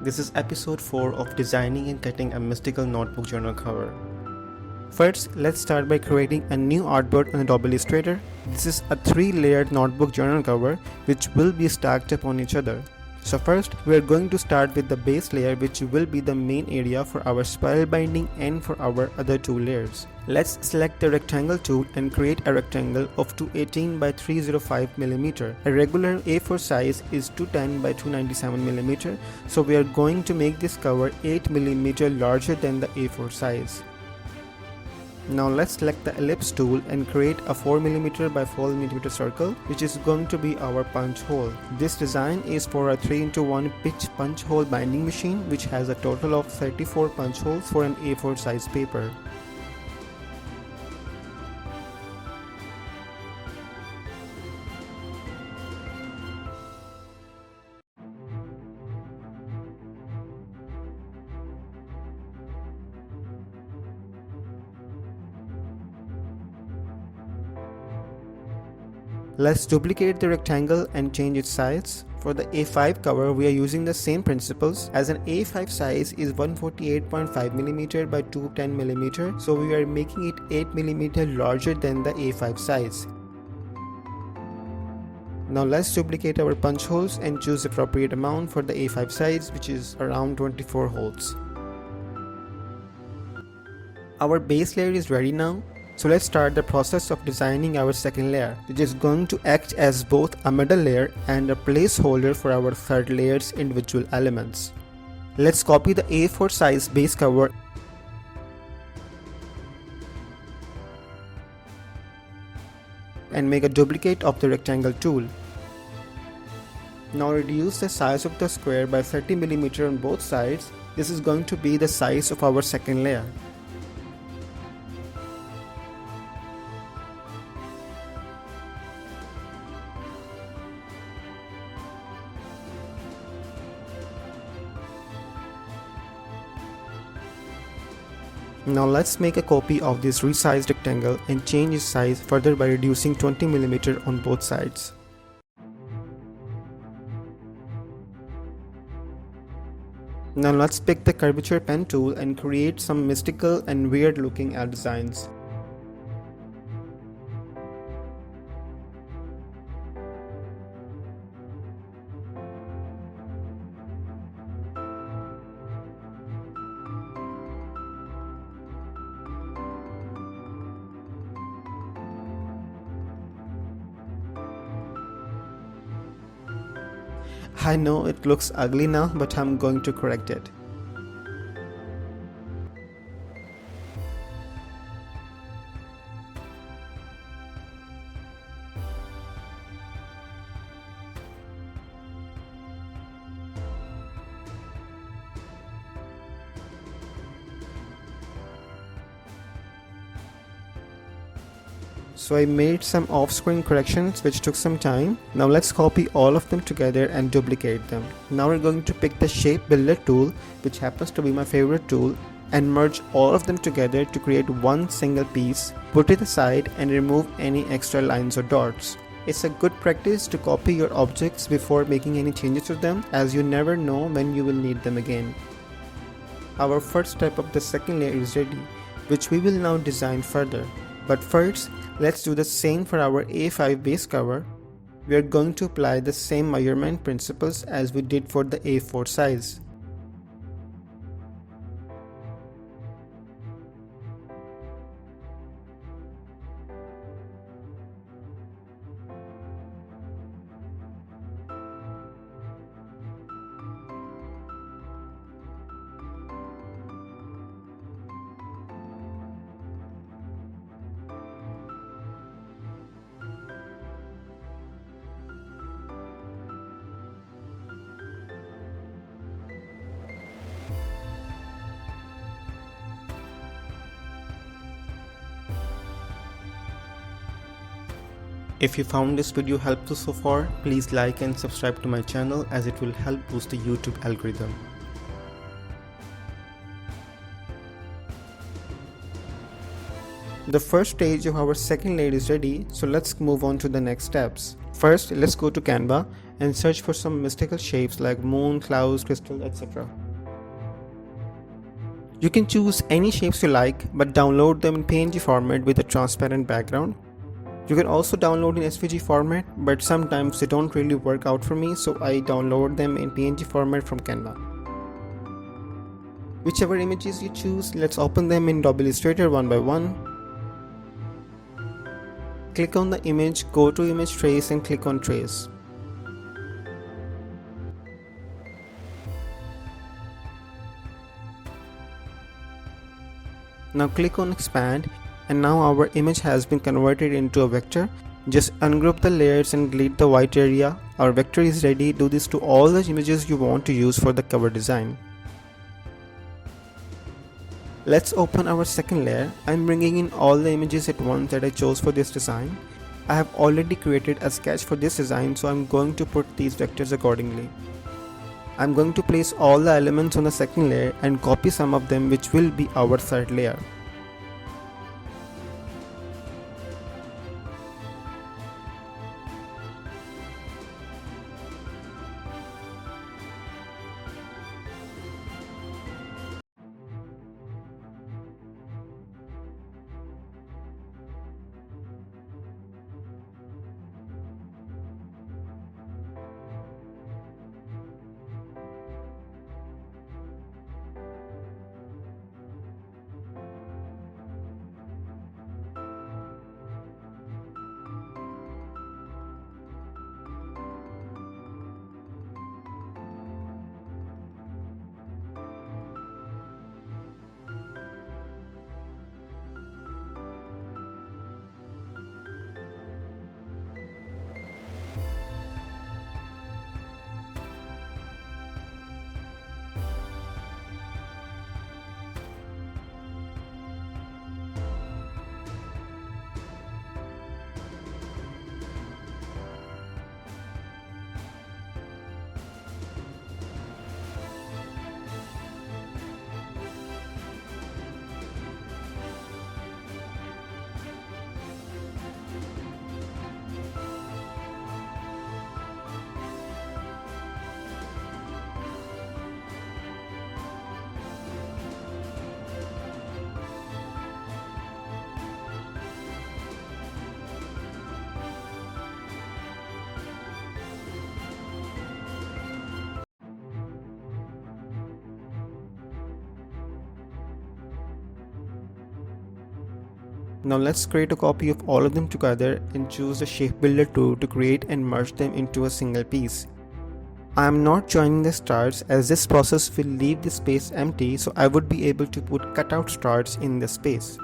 This is episode 4 of designing and cutting a mystical notebook journal cover. First, let's start by creating a new artboard on Adobe Illustrator. This is a 3-layered notebook journal cover which will be stacked upon each other. So first, we are going to start with the base layer, which will be the main area for our spiral binding and for our other 2 layers. Let's select the rectangle tool and create a rectangle of 218 by 305 mm. A regular A4 size is 210 by 297 mm, so we are going to make this cover 8 mm larger than the A4 size. Now let's select the ellipse tool and create a 4 mm by 4 mm circle, which is going to be our punch hole. This design is for a 3x1 pitch punch hole binding machine, which has a total of 34 punch holes for an A4 size paper. Let's duplicate the rectangle and change its size. For the A5 cover, we are using the same principles, as an A5 size is 148.5 mm by 210 mm, so we are making it 8 mm larger than the A5 size. Now let's duplicate our punch holes and choose the appropriate amount for the A5 size, which is around 24 holes. Our base layer is ready now. So let's start the process of designing our second layer, which is going to act as both a middle layer and a placeholder for our third layer's individual elements. Let's copy the A4 size base cover and make a duplicate of the rectangle tool. Now reduce the size of the square by 30 mm on both sides. This is going to be the size of our second layer. Now let's make a copy of this resized rectangle and change its size further by reducing 20 mm on both sides. Now let's pick the curvature pen tool and create some mystical and weird looking designs. I know it looks ugly now, but I'm going to correct it. So I made some off-screen corrections which took some time. Now let's copy all of them together and duplicate them. Now we're going to pick the shape builder tool, which happens to be my favorite tool, and merge all of them together to create one single piece. Put it aside and remove any extra lines or dots. It's a good practice to copy your objects before making any changes to them, as you never know when you will need them again. Our first step of the second layer is ready, which we will now design further. But first, let's do the same for our A5 base cover. We are going to apply the same measurement principles as we did for the A4 size. If you found this video helpful so far, please like and subscribe to my channel, as it will help boost the YouTube algorithm. The first stage of our second layer is ready, so let's move on to the next steps. First, let's go to Canva and search for some mystical shapes like moon, clouds, crystal, etc. You can choose any shapes you like, but download them in PNG format with a transparent background. You can also download in SVG format, but sometimes they don't really work out for me, so I download them in PNG format from Canva. Whichever images you choose, let's open them in Adobe Illustrator one by one. Click on the image, go to Image Trace and click on Trace. Now click on Expand, and now our image has been converted into a vector. Just ungroup the layers and delete the white area. Our vector is ready. Do this to all the images you want to use for the cover design. Let's open our second layer. I'm bringing in all the images at once that I chose for this design. I have already created a sketch for this design, so I'm going to put these vectors accordingly. I'm going to place all the elements on the second layer and copy some of them, which will be our third layer. Now let's create a copy of all of them together and choose the Shape Builder tool to create and merge them into a single piece. I am not joining the stars as this process will leave the space empty, so I would be able to put cutout stars in the space.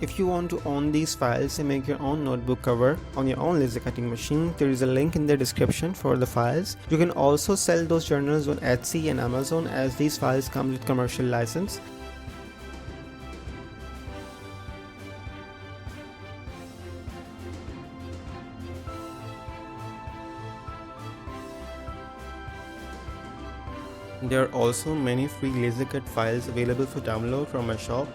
If you want to own these files and make your own notebook cover on your own laser cutting machine, there is a link in the description for the files. You can also sell those journals on Etsy and Amazon, as these files come with commercial license. There are also many free laser cut files available for download from my shop.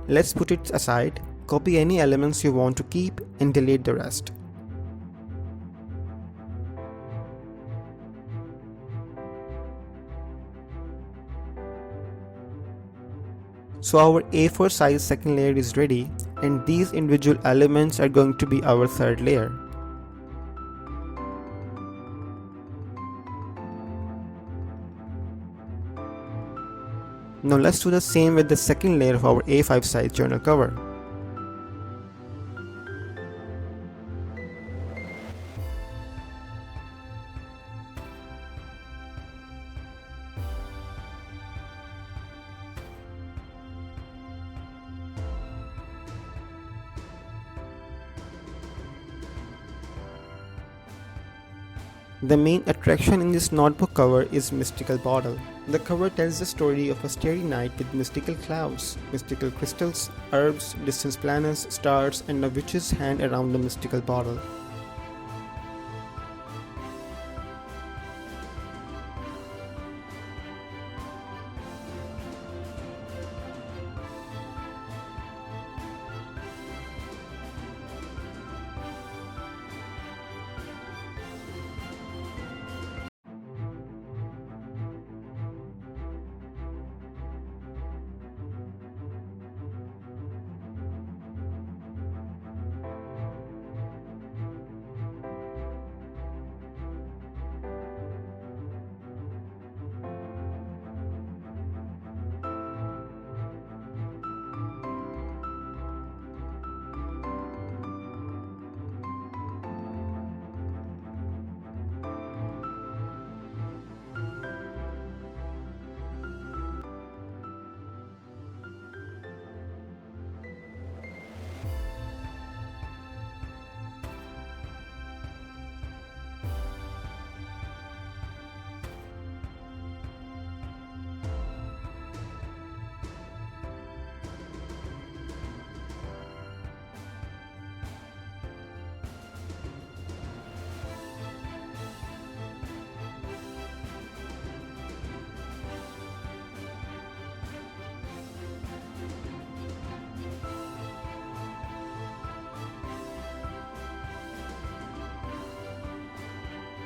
Let's put it aside, copy any elements you want to keep and delete the rest. So our A4 size second layer is ready, and these individual elements are going to be our third layer. Now let's do the same with the second layer of our A5 size journal cover. The main attraction in this notebook cover is mystical bottle. The cover tells the story of a starry night with mystical clouds, mystical crystals, herbs, distant planets, stars, and a witch's hand around the mystical bottle.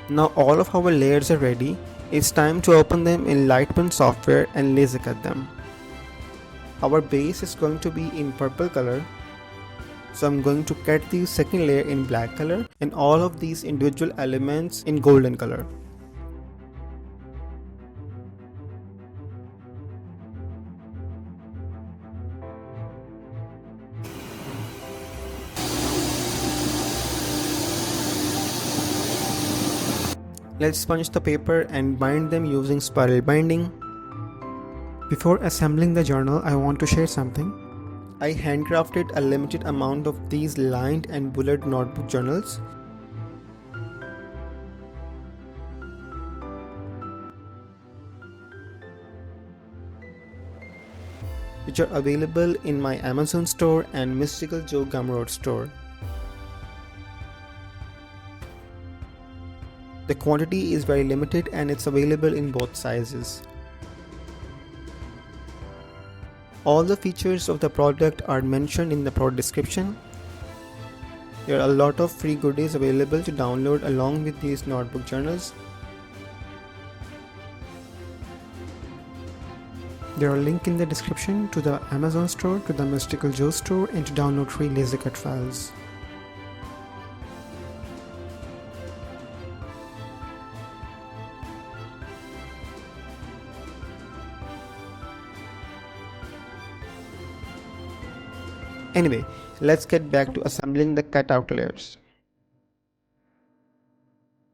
Now all of our layers are ready. It's time to open them in Lightburn software and laser cut them. Our base is going to be in purple color, so I'm going to cut the second layer in black color and all of these individual elements in golden color. Let's sponge the paper and bind them using spiral binding. Before assembling the journal, I want to share something. I handcrafted a limited amount of these lined and bullet notebook journals. Which are available in my Amazon store and Mystical Joe Gumroad store. The quantity is very limited and it's available in both sizes. All the features of the product are mentioned in the product description. There are a lot of free goodies available to download along with these notebook journals. There are links in the description to the Amazon store, to the Mystical Joe store, and to download free laser cut files. Anyway, let's get back to assembling the cutout layers.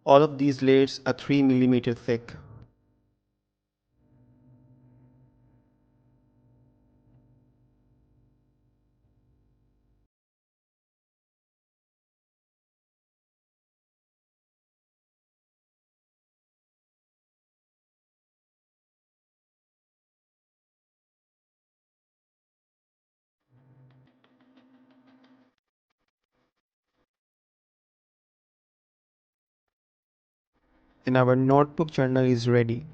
All of these layers are 3 mm thick. And our notebook journal is ready.